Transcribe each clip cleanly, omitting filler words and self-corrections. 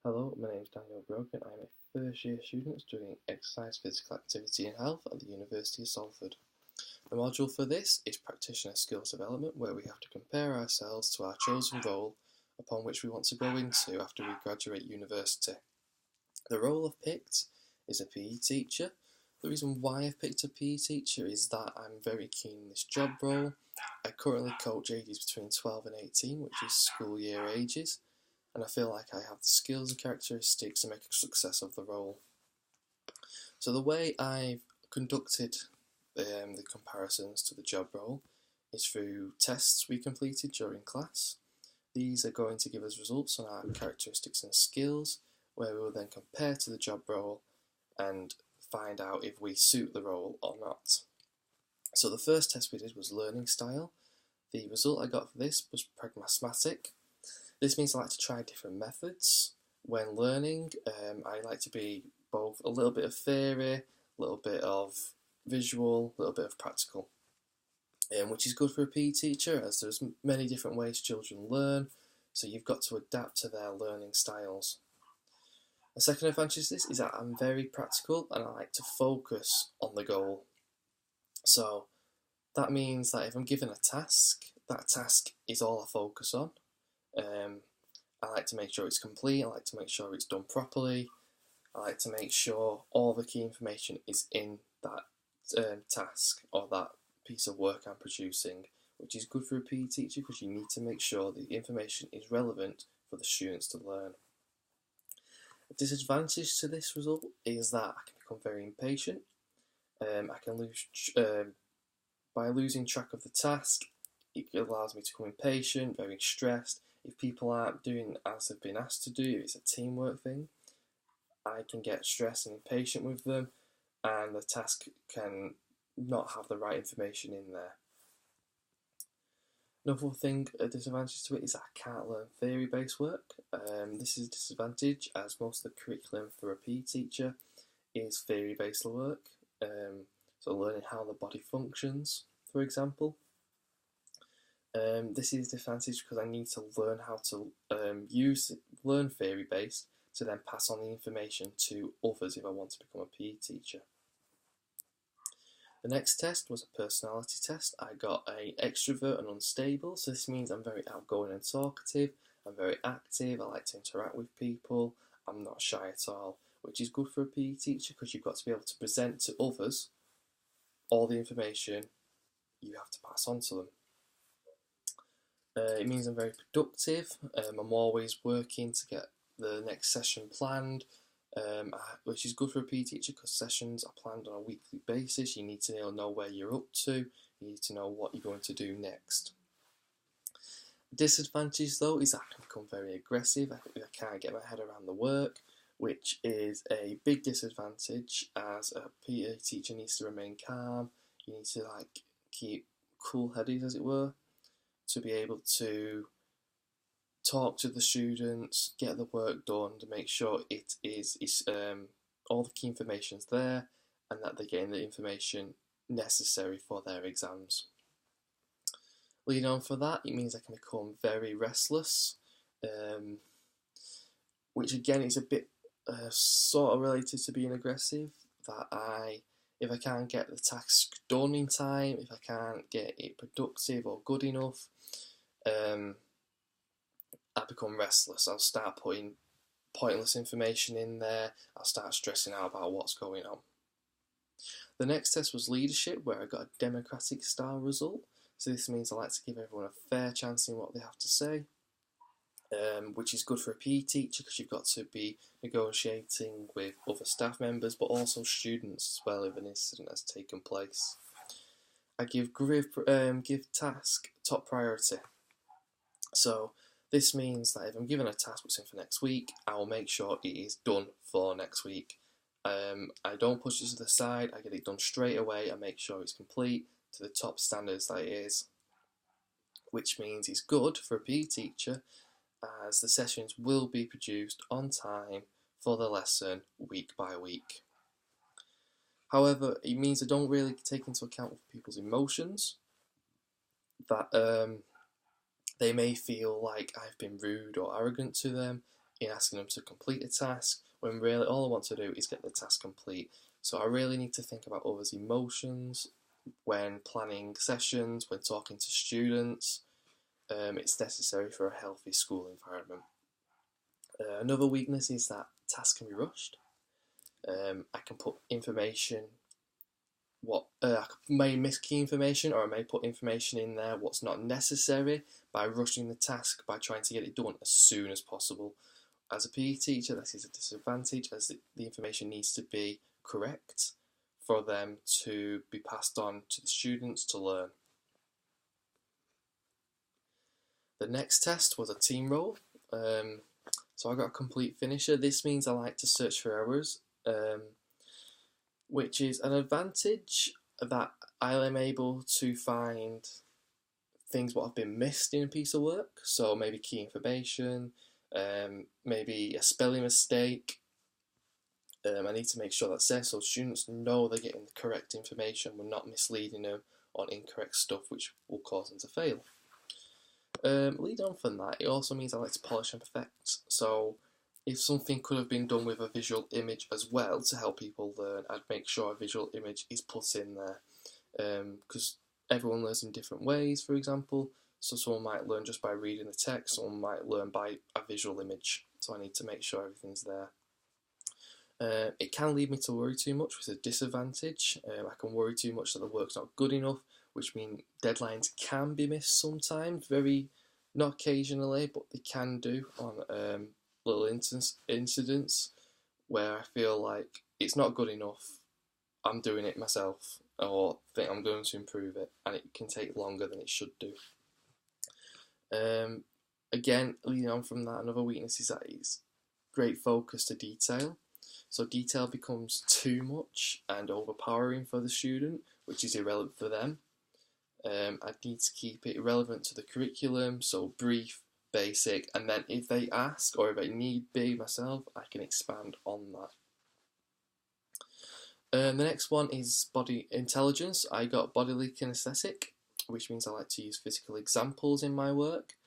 Hello, my name is Daniel Brogan. I'm a first year student studying exercise, physical activity and health at the University of Salford. The module for this is Practitioner Skills Development, where we have to compare ourselves to our chosen role upon which we want to go into after we graduate university. The role I've picked is a PE teacher. The reason why I've picked a PE teacher is that I'm very keen in this job role. I currently coach ages between 12 and 18, which is school year ages, and I feel like I have the skills and characteristics to make a success of the role. So the way I've conducted the comparisons to the job role is through tests we completed during class. These are going to give us results on our characteristics and skills, where we will then compare to the job role and find out if we suit the role or not. So the first test we did was learning style. The result I got for this was pragmatic. This means I like to try different methods when learning. I like to be both a little bit of theory, a little bit of visual, a little bit of practical, which is good for a PE teacher as there's many different ways children learn, so you've got to adapt to their learning styles. The second advantage of this is that I'm very practical and I like to focus on the goal. So that means that if I'm given a task, that task is all I focus on. I like to make sure it's complete, I like to make sure it's done properly, I like to make sure all the key information is in that task or that piece of work I'm producing, which is good for a PE teacher because you need to make sure the information is relevant for the students to learn. A disadvantage to this result is that I can become very impatient. I can lose by losing track of the task. It allows me to become impatient, very stressed. If people aren't doing as they've been asked to do, it's a teamwork thing, I can get stressed and impatient with them, and the task can not have the right information in there. Another thing, a disadvantage to it, is that I can't learn theory-based work. This is a disadvantage as most of the curriculum for a PE teacher is theory-based work, so learning how the body functions, for example. This is a disadvantage because I need to learn how to learn theory-based to then pass on the information to others if I want to become a PE teacher. The next test was a personality test. I got a extrovert and unstable, so this means I'm very outgoing and talkative, I'm very active, I like to interact with people, I'm not shy at all, which is good for a PE teacher because you've got to be able to present to others all the information you have to pass on to them. It means I'm very productive, I'm always working to get the next session planned, which is good for a PE teacher because sessions are planned on a weekly basis. You need to know where you're up to, you need to know what you're going to do next. The disadvantage though is that I can become very aggressive, I can't get my head around the work, which is a big disadvantage as a PE teacher needs to remain calm, you need to keep cool-headed as it were, to be able to talk to the students, get the work done, to make sure it is all the key information's there and that they're getting the information necessary for their exams. Leading on for that, it means I can become very restless, which again is a bit sort of related to being aggressive, that if I can't get the task done in time, if I can't get it productive or good enough, I become restless. I'll start putting pointless information in there, I'll start stressing out about what's going on. The next test was leadership, where I got a democratic style result. So this means I like to give everyone a fair chance in what they have to say, which is good for a PE teacher because you've got to be negotiating with other staff members but also students as well if an incident has taken place. I give task top priority. So this means that if I'm given a task that's in for next week, I will make sure it is done for next week. I don't push it to the side, I get it done straight away, I make sure it's complete to the top standards that it is, which means it's good for a PE teacher as the sessions will be produced on time for the lesson week by week. However, it means I don't really take into account people's emotions, that they may feel like I've been rude or arrogant to them in asking them to complete a task, when really all I want to do is get the task complete. So I really need to think about others' emotions when planning sessions, when talking to students. It's necessary for a healthy school environment. Another weakness is that tasks can be rushed. I can put information, I may miss key information, or I may put information in there what's not necessary by rushing the task, by trying to get it done as soon as possible. As a PE teacher, this is a disadvantage, as the information needs to be correct for them to be passed on to the students to learn. The next test was a team role. So I got a complete finisher. This means I like to search for errors, which is an advantage that I am able to find things what have been missed in a piece of work. So maybe key information, maybe a spelling mistake. I need to make sure that's there so students know they're getting the correct information. We're not misleading them on incorrect stuff which will cause them to fail. Lead on from that, it also means I like to polish and perfect. So if something could have been done with a visual image as well to help people learn, I'd make sure a visual image is put in there. Because everyone learns in different ways, for example. So someone might learn just by reading the text, someone might learn by a visual image. So I need to make sure everything's there. It can lead me to worry too much, which is a disadvantage. I can worry too much that the work's not good enough, which means deadlines can be missed sometimes, not occasionally, but they can do on little incidents where I feel like it's not good enough, I'm doing it myself, or think I'm going to improve it, and it can take longer than it should do. Again, leading on from that, another weakness is that it's great focus to detail. So detail becomes too much and overpowering for the student, which is irrelevant for them. I need to keep it relevant to the curriculum, so brief, basic, and then if they ask or if I need be myself, I can expand on that. The next one is body intelligence. I got bodily kinesthetic, which means I like to use physical examples in my work.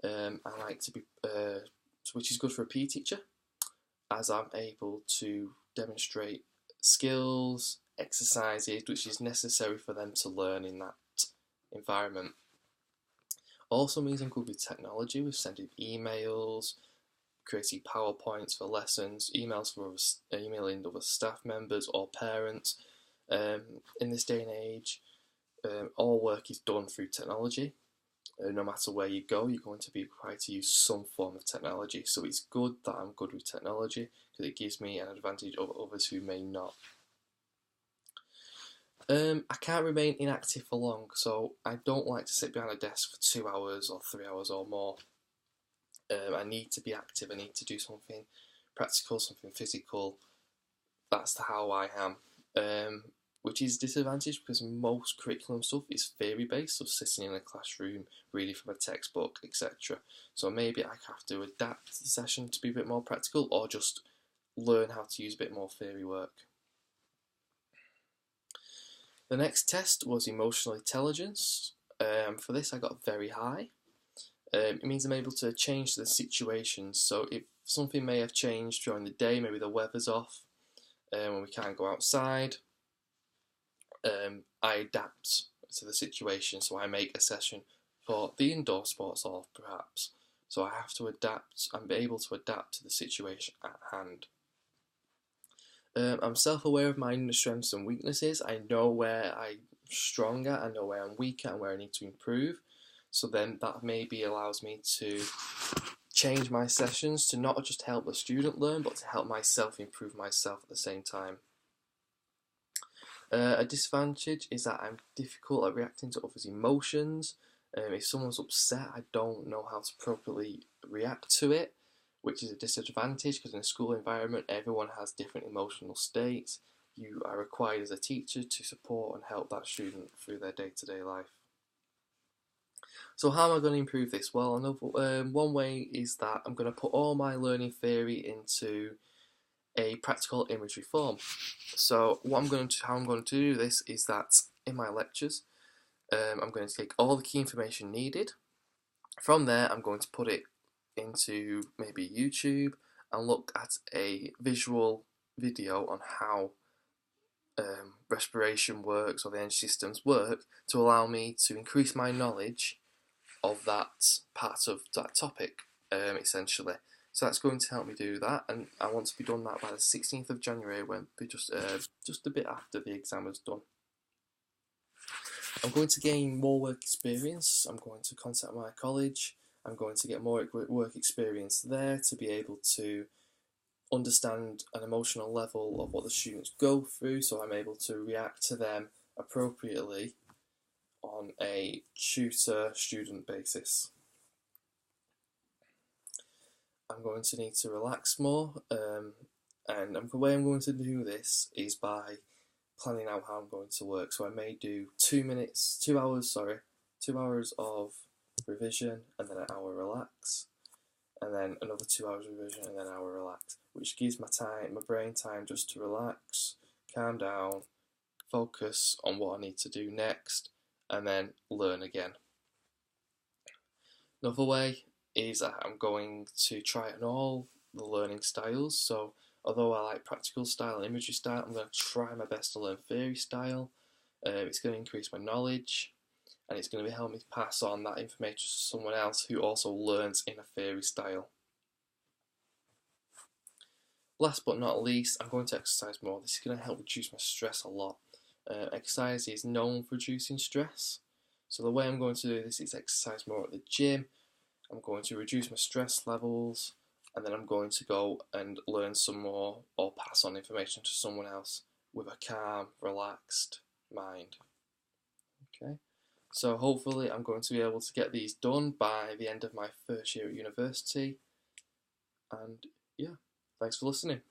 I like to be, which is good for a PE teacher, as I'm able to demonstrate skills, exercises, which is necessary for them to learn in that environment. Also means I'm good with technology, with sending emails, creating PowerPoints for lessons, emails for emailing other staff members or parents. In this day and age, all work is done through technology. No matter where you go, you're going to be required to use some form of technology. So it's good that I'm good with technology because it gives me an advantage over others who may not. I can't remain inactive for long, so I don't like to sit behind a desk for 2 hours or 3 hours or more. I need to be active, I need to do something practical, something physical. That's how I am. Which is a disadvantage because most curriculum stuff is theory based, so sitting in a classroom, reading from a textbook, etc. So maybe I have to adapt the session to be a bit more practical, or just learn how to use a bit more theory work. The next test was emotional intelligence. For this I got very high. It means I'm able to change the situations, so if something may have changed during the day, maybe the weather's off, when we can't go outside, I adapt to the situation, so I make a session for the indoor sports hall perhaps. So I have to adapt and be able to adapt to the situation at hand. I'm self-aware of my strengths and weaknesses. I know where I'm stronger, I know where I'm weaker and where I need to improve. So then that maybe allows me to change my sessions to not just help the student learn, but to help myself improve myself at the same time. A disadvantage is that I'm difficult at reacting to others' emotions. If someone's upset, I don't know how to properly react to it, which is a disadvantage because in a school environment, everyone has different emotional states. You are required as a teacher to support and help that student through their day-to-day life. So how am I going to improve this? Well, one way is that I'm going to put all my learning theory into a practical imagery form. So how I'm going to do this is that in my lectures, I'm going to take all the key information needed. From there, I'm going to put it into maybe YouTube and look at a visual video on how respiration works or the energy systems work to allow me to increase my knowledge of that part of that topic, essentially. So that's going to help me do that, and I want to be done that by the 16th of January, when be just a bit after the exam is done. I'm going to gain more work experience. I'm going to contact my college. I'm going to get more work experience there to be able to understand an emotional level of what the students go through, so I'm able to react to them appropriately on a tutor-student basis. I'm going to need to relax more, and the way I'm going to do this is by planning out how I'm going to work. So I may do 2 hours of revision, and then an hour relax, and then another 2 hours revision, and then an hour relax, which gives my brain time just to relax, calm down, focus on what I need to do next, and then learn again. Another way is that I'm going to try on all the learning styles. So although I like practical style and imagery style, I'm going to try my best to learn theory style. It's going to increase my knowledge, and it's going to help me pass on that information to someone else who also learns in a theory style. Last but not least, I'm going to exercise more. This is going to help reduce my stress a lot. Exercise is known for reducing stress, so the way I'm going to do this is exercise more at the gym. I'm going to reduce my stress levels, and then I'm going to go and learn some more or pass on information to someone else with a calm, relaxed mind. Okay, so hopefully I'm going to be able to get these done by the end of my first year at university, and yeah, thanks for listening.